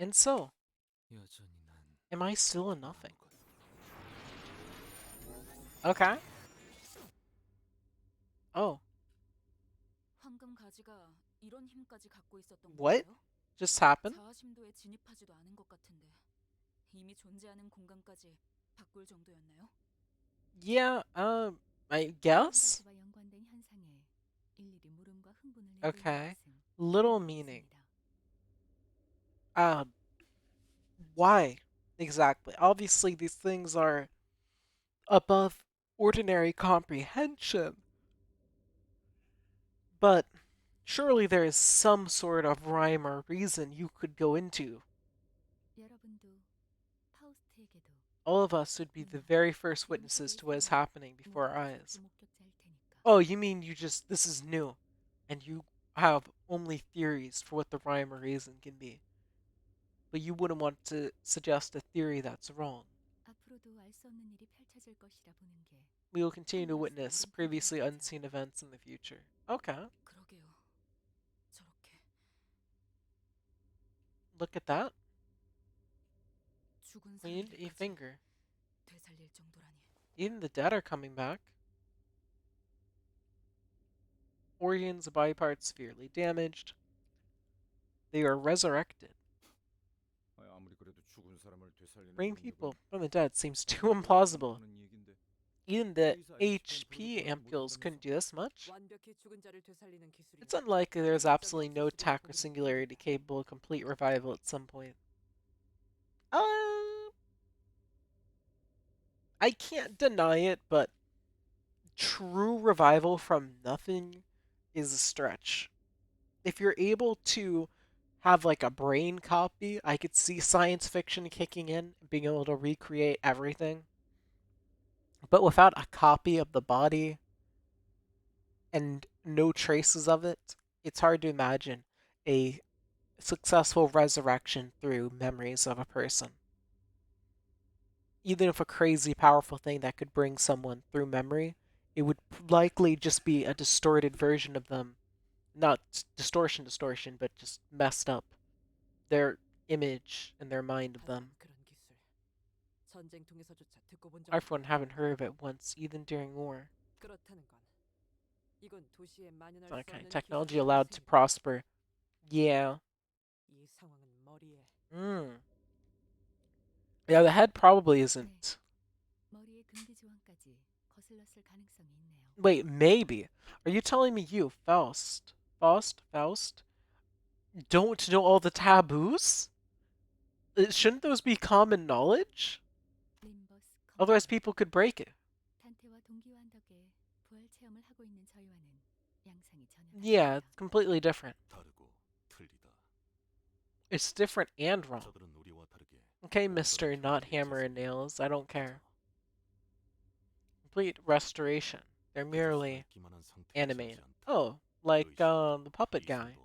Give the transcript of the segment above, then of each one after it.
And so, am I still a nothing? Okay. Oh, 황금 가지가 이런 힘까지 갖고 있었던 what 건가요? just happened? 자아심도에 진입하지도 않은 것 같은데 이미 존재하는 공간까지 바꿀 정도였나요? Yeah, I 황금 guess? 가지와 연관된 현상에 일일이 물음과 흥분을 일구는 Okay. 것은 Little 의미가 meaning. 있습니다. Uh, why? Exactly. Obviously, these things are above ordinary comprehension, but surely there is some sort of rhyme or reason you could go into. 여러분도 파우스트에게도 All of us would be the 누나 very first witnesses 림부스의 to what is 삶은 happening before our 모두가 다 eyes. 주목격자일 테니까. Oh, you mean this is new, and you have only theories for what the rhyme or reason can be. But you wouldn't want to suggest a theory that's wrong. 앞으로도 알 수 없는 일이 펼쳐질 것이라 보는 게 We will continue to 한결같은 witness 물음표라는 previously 거죠. unseen events in the future. Okay, 그러게요. 저렇게 look at that. 죽은 Cleaned a 사람들까지 finger. 되살릴 정도라니. Even the dead are coming back. Organs, body parts severely damaged. They are resurrected. Bringing people from the dead seems too implausible. Even the HP ampules couldn't do this much. It's unlikely there's absolutely no tech or singularity capable of complete revival at some point. Uh, I can't deny it, but true revival from nothing is a stretch. If you're able to have like a brain copy, I could see science fiction kicking in, being able to recreate everything. But without a copy of the body and no traces of it, it's hard to imagine a successful resurrection through memories of a person. Even if a crazy powerful thing that could bring someone through memory, it would likely just be a distorted version of them. Not distortion, but just messed up. Their image and their mind of them. I, for one, haven't heard of it once, even during war. That kind of technology allowed to prosper. Yeah. Mm. Yeah, the head probably 네, isn't. 머리의 근기 조항까지 거슬렀을 가능성이 있네요. Wait, maybe. Are you telling me you, Faust, don't know all the taboos? Shouldn't those be common knowledge? 림버스 Otherwise, 컨트롤. people could break it. 탄테와 동기화한 덕에 부활 체험을 하고 있는 저희와는 양상이 전혀 Yeah, 다릅니다. it's completely different. It's different and wrong. Okay, Mr. Not Hammer and Nails, I don't care. Complete restoration. They're merely animated. Oh, like the puppet guy.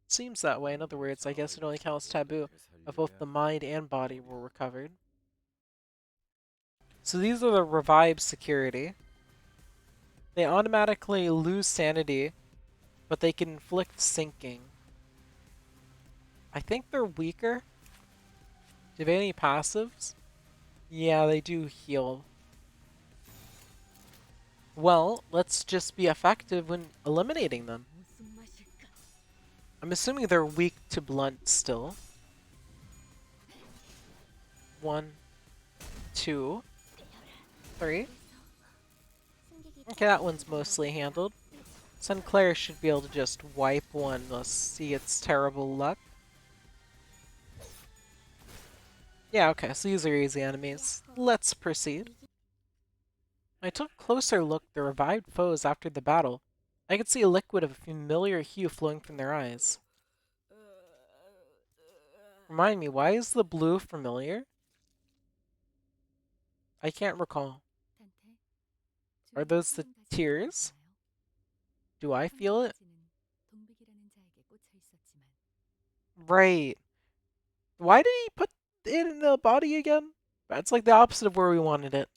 Seems that way. In other words, I guess it only counts taboo if both the mind and body were recovered. So these are the revived security. They automatically lose sanity, but they can inflict sinking. I think they're weaker. Do they have any passives? Yeah, they do heal. Well, let's just be effective when eliminating them. 무슨 맛일까? I'm assuming they're weak to blunt still. 1, 2, 3. Okay, that one's mostly handled. Sinclair should be able to just wipe one. Let's see its terrible luck. Yeah, okay, so these are easy enemies. Let's proceed. I took a closer look at the revived foes after the battle. I could see a liquid of a familiar hue flowing from their eyes. Remind me, why is the blue familiar? I can't recall. 탄테, Are 주변에 those the 황금 가지가 tears? 보이시나요? Do I 황금 feel it? 가지는 동백이라는 자에게 꽂혀 있었지만 Right. Why did he put it in the body again? That's like the opposite of where we wanted it.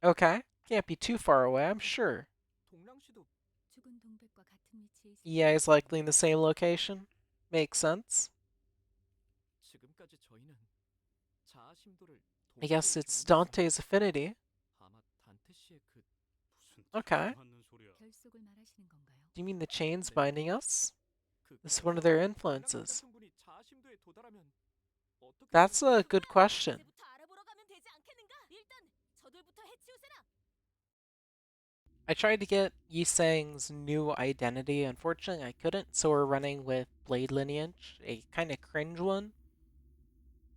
Okay. Can't be too far away, I'm sure. 죽은 동백과 같은 위치에 EA is likely in the same location. Makes sense. 지금까지 저희는 자아 심도를 I 동시에 guess it's 경험했습니다. Dante's affinity. 아마 단테 씨의 그 무슨 Okay. 맞는 소리야. 결속을 말하시는 건가요? Do you mean the chains 네. binding us? 그 This is one of their 강남 influences. 같은 분이 자아 심도에 도달하면 어떻게 That's 될까요? a good question. 이제부터 알아보러 가면 되지 않겠는가? 일단 저들부터 해치우세나. I tried to get Yi Sang's new identity. Unfortunately, I couldn't, so we're running with Blade Lineage, a kind of cringe one.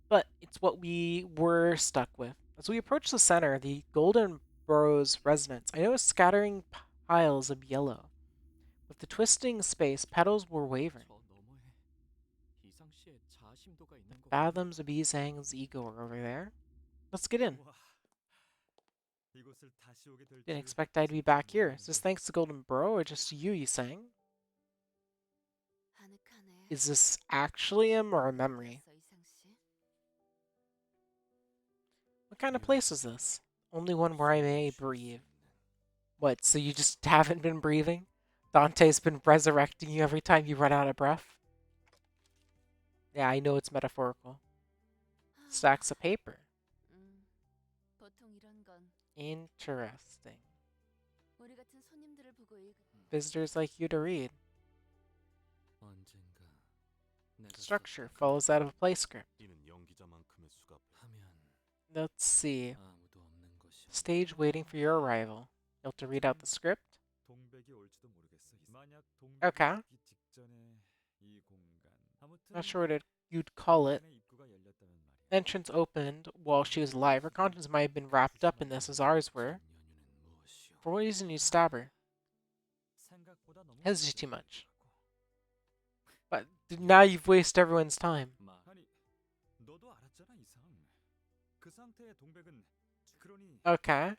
But it's what we were stuck with. As we approach the center, the Golden Burrow's residence, I noticed scattering piles of yellow. With the twisting space, petals were wavering. 저 너머에 이상 씨의 자아 심도가 있는 거. Fathoms of Yi Sang's ego are over there. Let's get in. 우와, 이곳을 다시 오게 될 Didn't 줄 expect I'd be 진짜 back here. Is this 몰랐는데. thanks to Golden Burrow or just to you, Yi Sang? 아늑하네. Is this actually him or a memory? 이상 씨. What kind of place is this? Only one where I may breathe. What, so you just haven't been breathing? Dante's been resurrecting you every time you run out of breath? Yeah, I know it's metaphorical. Stacks of paper. 보통 이런 건 Interesting. 우리 같은 손님들을 보고 Visitors like you to read. 언젠가 내가 Structure 썼던 follows out of a play script. 이는 연기자만큼의 수가 하면 Let's see. 아무도 없는 것이 Stage waiting for your arrival. You'll have to read out the script. 동백이 올지도 모르겠어. 만약 Okay. 동백이 죽기 전에 이 공간. 아무튼 Not sure what you'd call it. 공간의 입구가 열렸다면 말이야. Entrance opened while she was alive. Her contents might have been wrapped up in this as ours were. 연유는 무엇이오? For what reason you stab her? 생각보다 너무 Hesitate too much. 복잡하더라고. But now you've wasted everyone's time. 아니, 너도 알았잖아 이상. 그 상태의 동백은 그러니 Okay.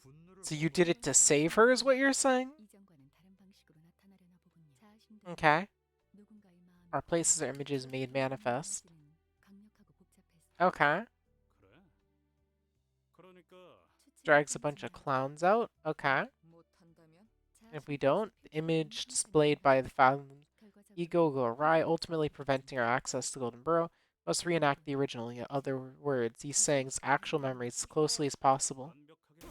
분노를 So you did it to save her is what you're saying? 이전과는 다른 방식으로 나타나려나 보군요. 자아 심도. Okay. 누군가의 마음을 Our places or images made manifest. 강력하고 복잡해서 Okay. 그래. 그러니까 Drags a bunch of clowns out. Okay. 못한다면 If we don't, the image displayed by the Fathom's ego will go awry, ultimately preventing our access to Golden Burrow. Must reenact the original, in other words, he's saying his actual memories as closely as possible. 완벽하게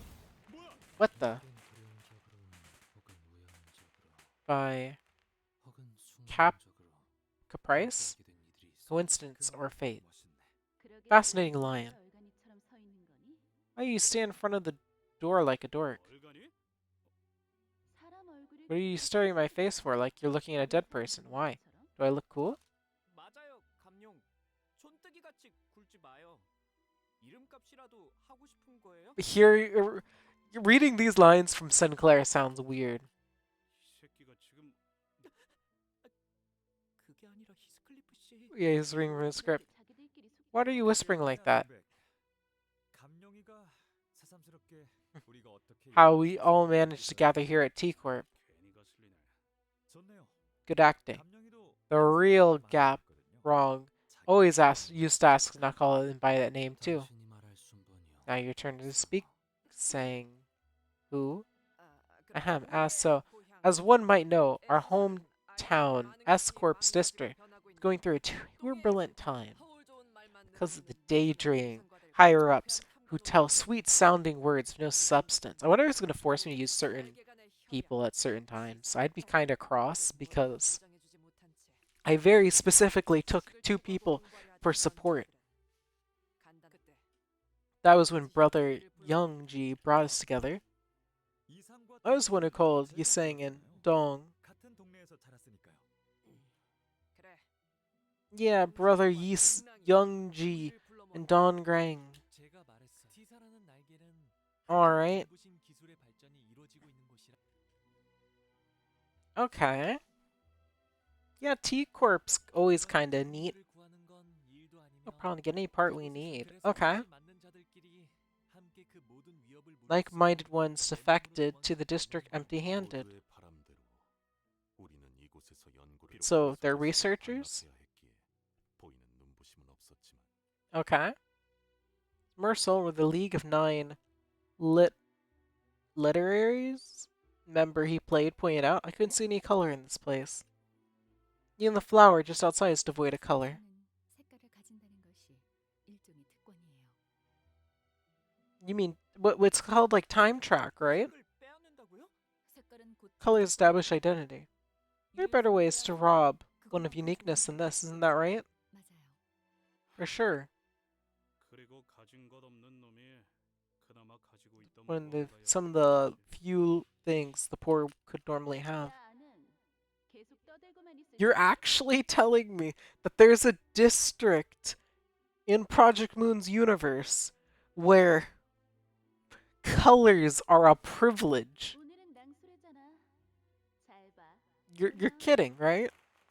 뭐야? What the? 혹은 우연적으로 By 혹은 Cap- 순간적으로 caprice, 그렇게 된 이들이 있어. coincidence, or fate? 멋있네. Fascinating line. Why do you stand in front of the door like a dork? 얼간이? What are you staring at my face for like you're looking at a dead person? Why? Do I look cool? 맞아요, 감룡. 촌뜨기 같이 굴지 마요. 이름값이라도 하고 싶은 거예요? Here, reading these lines from Sinclair sounds weird. 이 새끼가 지금 그게 아니라 히스클리프 씨. Yeah, he's reading from the script. What are you whispering like that? 감룡이가 새삼스럽게 우리가 어떻게 How we all managed to gather here at T Corp. 괜히 거슬리네. 좋네요. Good acting. 감룡이도 The real 많이 Gap, 있거든요. wrong. 자기 Always used to ask not call him by that name too. 당신이 말할 순번이요. Now your turn to speak, saying, who? 아, Ahem, as one might know, our hometown, S Corp's district, is going through a turbulent time because of the daydreaming higher-ups who tell sweet-sounding words with no substance. I wonder if it's going to force me to use certain people at certain times. I'd be kind of cross because I very specifically took 2 people for support. That was when brother Youngji brought us together. 이상과 I was the one who called Yiseng and Dong. 같은 동네에서 자랐으니까요. Yeah, brother Youngji and Don Grang. 제가 말했어. T사라는 날개는 Alright. 눈부신 기술의 발전이 이루어지고 있는 곳이라. Okay. Yeah, T Corp's always kind of neat. 우리를 구하는 건 일도 아니며 We'll probably get any part we need. 그래서 Okay. 같이 맞는 자들끼리 함께 그 모든 위협을 무릅쓰고 Like-minded ones defected to the district empty-handed. 모두의 바람대로 우리는 이곳에서 연구를 So, they're 계속해서 researchers? 반납해야 했기에 보이는 눈부심은 없었지만 Okay. Mercel were the League of Nine literaries? member he played pointed out, I couldn't see any color in this place. Even the flower just outside is devoid of color. 색깔을 가진다는 것이 일종의 특권이에요. You mean what's called like time track, right? 색을 빼앗는다고요? 색깔은 곧 Colors establish identity. There are better 이를 ways to 빼앗으면 rob one 그건 of 더 uniqueness 좋은 than this, 방법이 isn't that right? 맞아요. For sure. 그리고 가진 것 없는 놈이 그나마 가지고 있던 One of the 무언가였던 some of the 것이지. few things the poor could normally have. 야는 계속 떠들고만 있을 You're actually telling me that there's a district in Project Moon's universe where colors are a privilege. 오늘은 낭수래잖아. 잘 봐. You're kidding, right?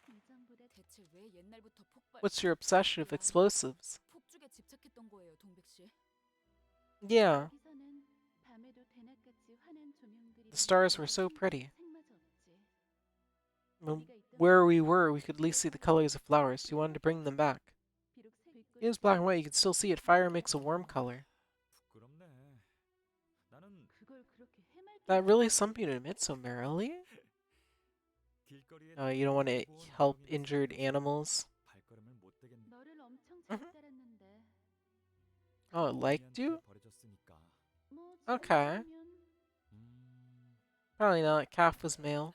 이전보다 대체 왜 옛날부터 What's your obsession with explosives? 폭죽에 집착했던 거예요, 동백 씨? Yeah, 여기서는 밤에도 대낮같이 환한 조명들이 the stars were so pretty. 색마저 없지. When- Where we were, we could at least see the colors of flowers. You wanted to bring them back. 비록 It was black and white, you could still see it. Fire makes a warm color. 부끄럽네. 나는 그걸 그렇게 해맑게 That really something to admit so merrily? 길거리에 You don't want to 보온 help 조명이 injured 있어서 animals? 발걸음을 못 대겠네. 너를 엄청 잘 Mhm. 따랐는데. Oh, it liked you? 버려졌으니까. 뭐 Okay. 잘못하면 Probably not. Calf was male.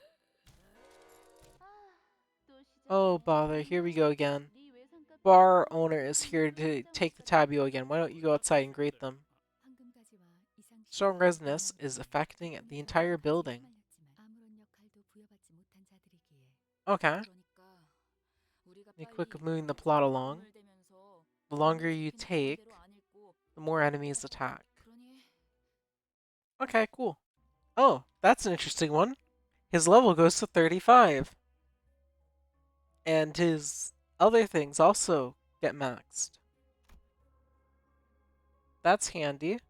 또 시작이네. Oh, bother. Here we go again. 네 외상값 Bar owner is here to take the taboo again. Why don't you go outside and greet them? 황금가지와 이상 Strong resonance is affecting the entire building. 아무런 역할도 부여받지 못한 자들이기에. Okay. 그러니까 우리가 Be 빨리 quick of moving the plot along. 눈을 대면서 The longer you 잡히는 take, 반대로 안 읽고, the more enemies attack. 그러니 Okay, cool. Oh, that's an interesting one. His level goes to 35. And his other things also get maxed. That's handy.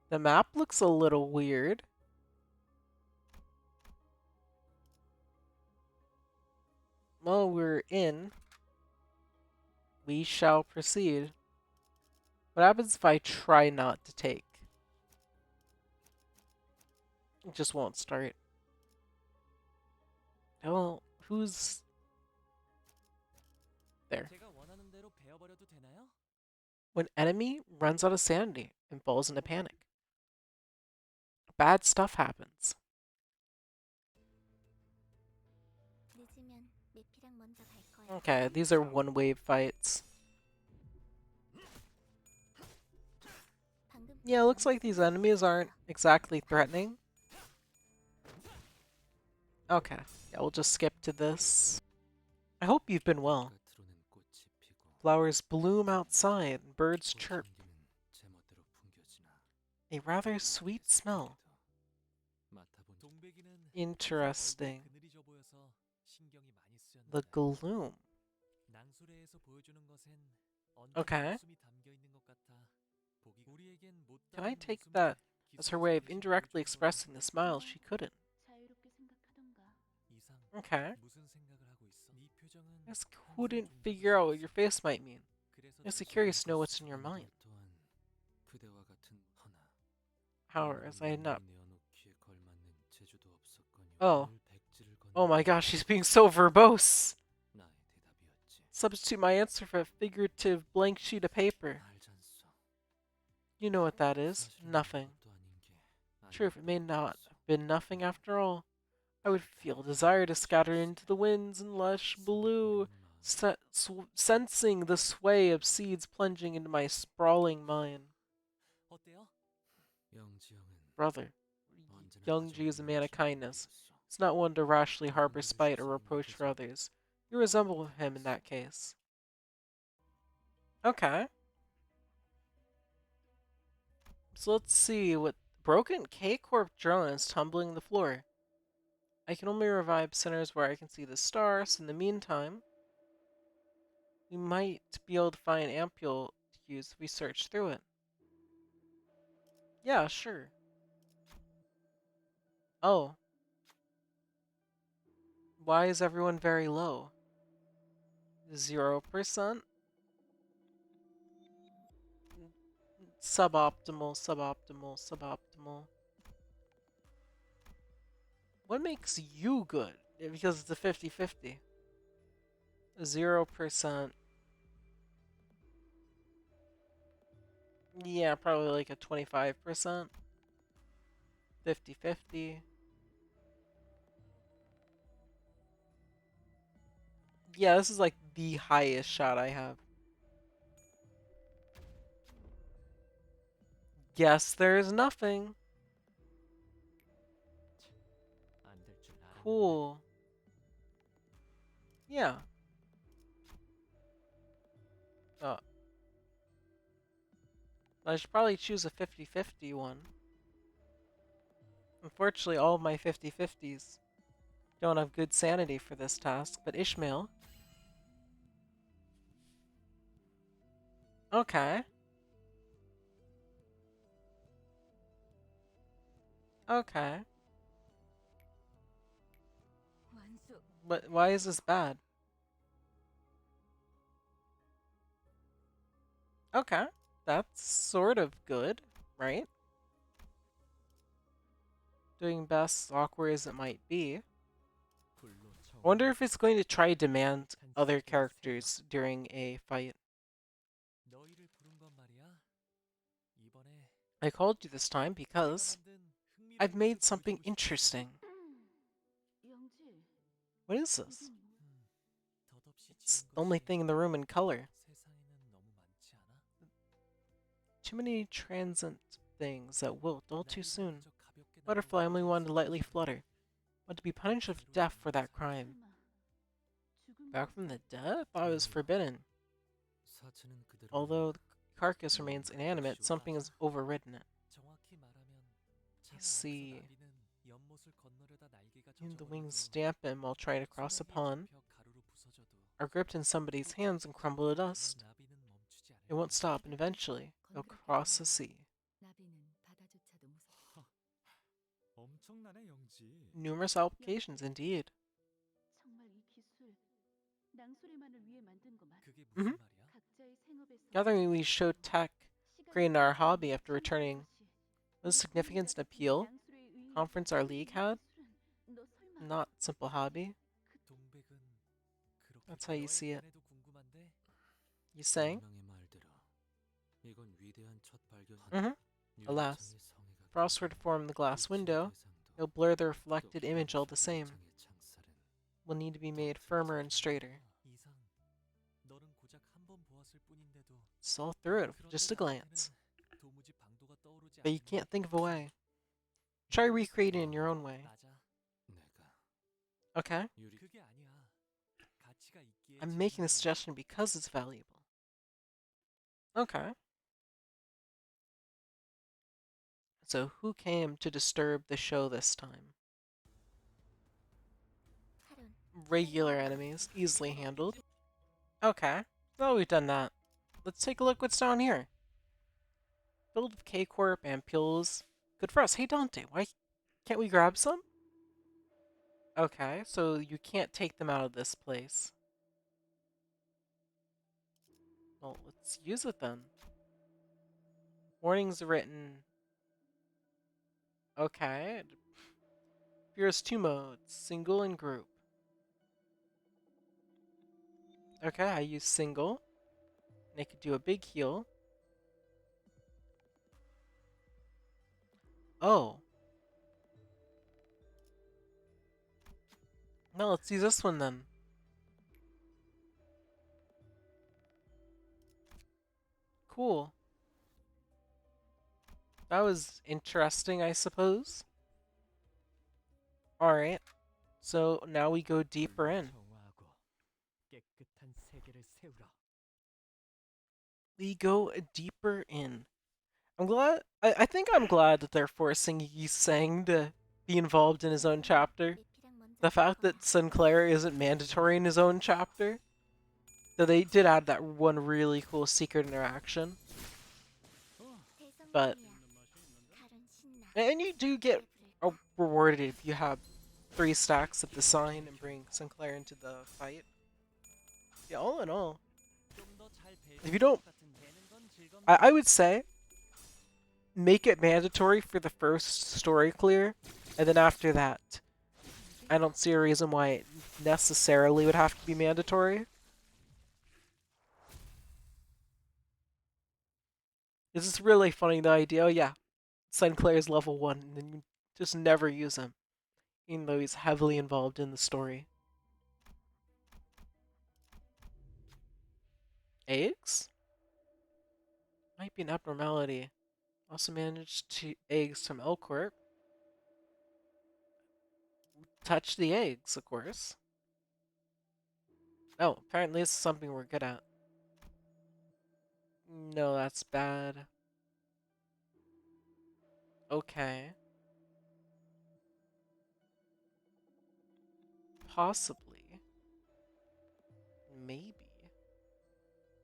The map looks a little weird. Well, we're in. We shall proceed. What happens if I try not to take? It just won't start. Well, who's there? 제가 원하는 대로 베어버려도 되나요? When enemy runs out of sanity and falls into panic. Bad stuff happens. 늦으면 메피랑 먼저 갈 거야. Okay, these are one-wave fights. 방금 Yeah, it looks like these enemies aren't exactly threatening. Okay, yeah, we'll just skip to this. I hope you've been well. 끝으로는 꽃이 피고 Flowers bloom outside and birds chirp. 꽃향기는 제 멋대로 풍겨지나. A rather sweet smell. 맡아본 동백이는 Interesting. 그늘이 져 보여서 신경이 많이 The 쓰였는데 gloom. 낭수레에서 보여주는 것엔 Okay. 언제나 웃음이 담겨 있는 것 같아. 보기 우리에겐 못 Can I 닿은 take 웃음을 that as her way of 기술에서 indirectly 보여주는 expressing the 거야. smile she couldn't? 자유롭게 생각하던가. 이상 Okay. 무슨 생각을 하고 있어? 네 표정은 I just 항상 couldn't 좀 figure out what your 무섭지. face might mean. 그래서 Just 조심하는 curious to know what's in 것이 your mind. 또한 그대와 같은 허나 However, as I had not. 내어놓기에 걸맞는 재주도 없었거니와 Oh. 오늘 백지를 걷는 Oh my gosh, she's being so verbose. 나의 대답이었지. Substitute my answer for a figurative blank sheet of paper. 알잖소. You know what that is. 사실은 Nothing. 아무것도 아닌 게 True, if it may not 아니었어. have been nothing after all, I would feel desire to scatter into the winds and lush blue, sensing the sway of seeds plunging into my sprawling mind. 어때요? 영지영은 Brother, 언제나 young G is a man of 가져오는 kindness. 인물이었어. He's not one to rashly harbor spite or reproach for others. You resemble him in that case. Okay. So let's see what broken K-Corp drone is tumbling the floor. I can only revive centers where I can see the stars. In the meantime, we might be able to find ampule to use if we search through it. Yeah, sure. Oh. Why is everyone very low? 0%? Suboptimal, suboptimal, suboptimal. What makes you good? Because it's a 50-50. 0%. Yeah, probably like a 25%. 50-50. Yeah, this is like the highest shot I have. Guess there's nothing. 안될 줄 알았는데. Cool. Yeah. Uh, I should probably choose a 50-50 one. Unfortunately, all of my 50-50s don't have good sanity for this task, but Ishmael. Okay. Okay. 완수. But why is this bad? Okay. That's sort of good, right? Doing best, awkward as it might be. 불로 I 청하는 wonder if it's going to try demand 한 other 세계의 characters during a fight. 너희를 부른 건 말이야. 이번에 I called you this time 내가 because 만든 I've 흥미로운 made 것을 something 보여주고 싶어서. interesting. 영지. What is this? 덧없이 It's 지은 the only 것이 thing in the room in color. 세상에는 너무 많지 않아? Too many transient things that wilt all too 날이 soon. 그저 가볍게 Butterfly only 날아오는 wanted to lightly 것이 flutter, but to be punished with death for that crime. Back from the dead? I thought it was forbidden. 사체는 그대로 Although the carcass remains inanimate, something has overridden it. 정확히 말하면 I 창 see. 안에서 나비는 연못을 건너려다 날개가 Even the wings 젖어버려도 dampen while trying to cross the 소나기에 pond, 잡혀 가루로 부서져도 are gripped in somebody's hands and crumble to dust. 나비는 멈추지 않을 It won't 거야. stop, and eventually, it'll cross the sea. 나비는 바다조차도 무섭다. 엄청나네 영지. Numerous applications, indeed. 정말 이 기술 낭소리만을 위해 만든 거 맞아? 그게 무슨 Mhm. 말이야? 각자의 생업에서 Gathering, we showed tech, creating our hobby after returning. 그 Was significance and appeal? Conference our league had? Not simple hobby. 동백은 그렇게 That's how you 너의 see it. 견해도 궁금한데 You saying? 운명의 말대로 이건 위대한 첫 발견. Mhm. Alas, if frost were to form the glass window, it'll blur the reflected image all the same. Will need to be made firmer and straighter. 이상 너는 고작 한 번 보았을 뿐인데도 Saw through it with just a glance. 도무지 방도가 떠오르지 But you 않는 can't think of a way. Try recreating it in your own way. 맞아. 내가 Okay? 그게 아니야. 가치가 있기에 I'm making the 제안하는 suggestion because it's valuable. Okay. So who came to disturb the show this time? 하룬. Regular enemies, easily handled. Okay. Well, we've done that. Let's take a look what's down here. Filled with K-Corp ampules. Good for us. Hey, Dante, why can't we grab some? Okay, so you can't take them out of this place. Well, let's use it then. Warnings written. Okay. Here's two modes, single and group. Okay, I use single. And I could do a big heal. Oh. No, let's use this one then. Cool. That was interesting, I suppose. Alright. So now we go deeper in. 평화하고 깨끗한 세계를 세우라. We go deeper in. I'm glad. I think I'm glad that they're forcing Yi Sang to be involved in his own chapter. 메피랑 먼저 The 갈 fact 거야. that Sinclair isn't mandatory in his own chapter. Though they did add that one really cool secret interaction. But- 대성공이야. 가룬 신나. And you do get 불을 타. rewarded if you have 3 stacks of the sign and bring Sinclair into the fight. Yeah, all in all, if you don't, I would say make it mandatory for the first story clear, and then after that, I don't see a reason why it necessarily would have to be mandatory. This is really funny, the idea. Oh yeah, Sinclair's level 1, and then you just never use him, even though he's heavily involved in the story. Eggs? Might be an abnormality. Also managed to eggs from Elquart. Touch the eggs, of course. Oh, apparently this is something we're good at. No, that's bad. Okay. Possibly. Maybe.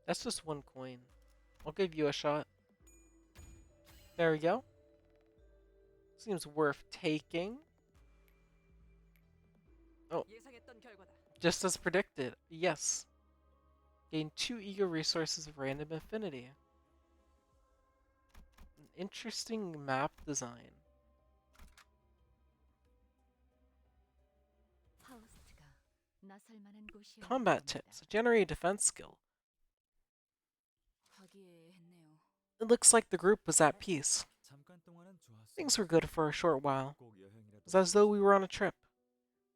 That's just one coin. I'll give you a shot. There we go. Seems worth taking. Oh, just as predicted. Yes. Gain 2 ego resources of random affinity. An interesting map design. 파우스트가 나설 만한 곳이었나 Combat 봅니다. tips. Generate a defense skill. 화기애애했네요. It looks like the group was at peace. 잠깐 동안은 좋았어. Things were good for a short while. 꼭 여행이라도 It was as though we were on a trip.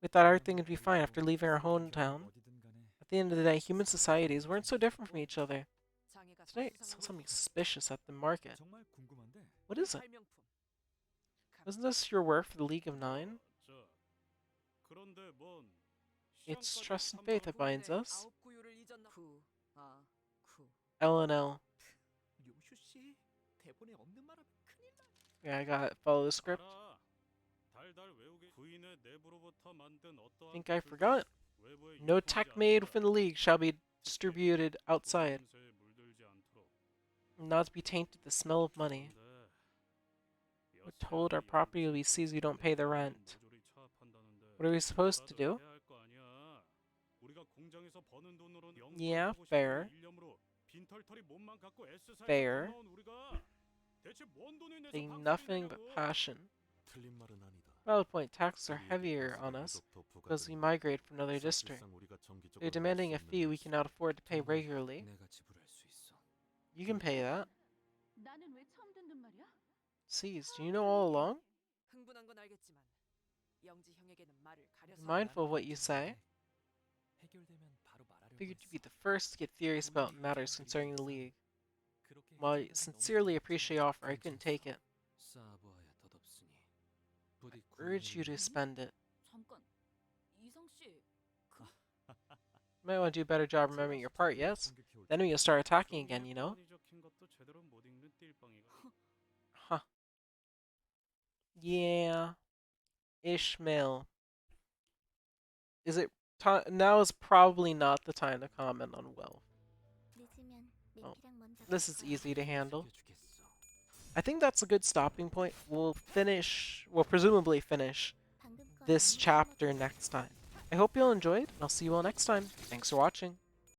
We thought everything would be fine after 그리고 leaving our 세계를 hometown. 어디든 간에 At the end of the day, human societies weren't so different from each other. 장애가 Today, I saw something suspicious at the market. 정말 궁금한데. What is it? Wasn't this your work for the League of Nine? 그런데 뭔 It's trust and faith that binds us. 구, 아, 구. L and L. 료슈 씨 대본에 없는 말하면 큰일 나. Yeah, I got it. Follow the script. 알아. 달달 외우기 부인의 내부로부터 만든 어떠한 Think I 글도 forgot. 외부에 No 유포하지 tech made 않는다. within the League shall be distributed outside, 냄새에 물들지 않도록. not to be tainted with the smell of money. 그런데 We're told our property will be seized if we don't pay the rent. 모조리 차압한다는데 What are we supposed to do? 해야 할 거 아니야. 우리가 공장에서 버는 돈으로는 Yeah, 영국을 하고 싶은 fair. 일념으로 빈털터리 몸만 갖고 애써 살던 Fair. 고마운 우리가 대체 뭔 돈을 내서 Saying 방송을 nothing but 주냐고. passion. 틀린 말은 아니다. Valid point. Taxes are heavier on us because we migrate from another district. They're demanding a fee we cannot afford to pay regularly. 내가 지불할 수 있어. You can pay that. 나는 왜 처음 듣는 말이야? Seized. Do you know all along? 흥분한 건 알겠지만 영지 형에게는 말을 가려서 Be mindful of what you say. 해결되면 바로 말하려고 Figured to be 했어. the first to get furious about matters concerning the League. 그렇게 While I 해결되면 sincerely 너무 appreciate your offer, I couldn't take it. 쌓아보아야 덧없으니. 부디 Urge you to 구원을 spend it. 잠깐 이성 씨 You might want to do a better job remembering your part, yes? 공격해올 Then we'll start attacking again, you know? 이 적힌 것도 제대로 못 읽는 띨빵이가. Huh. Yeah. Ishmael. Is it now is probably not the time to comment on wealth. 늦으면 Oh, 메피랑 먼저 This is 갈 거야. easy to handle. 죽여주겠어. I think that's a good stopping point. We'll presumably finish 방금 건 this 너무 chapter 심하게 next time. I hope you all enjoyed, and I'll see you all next time. Thanks for watching.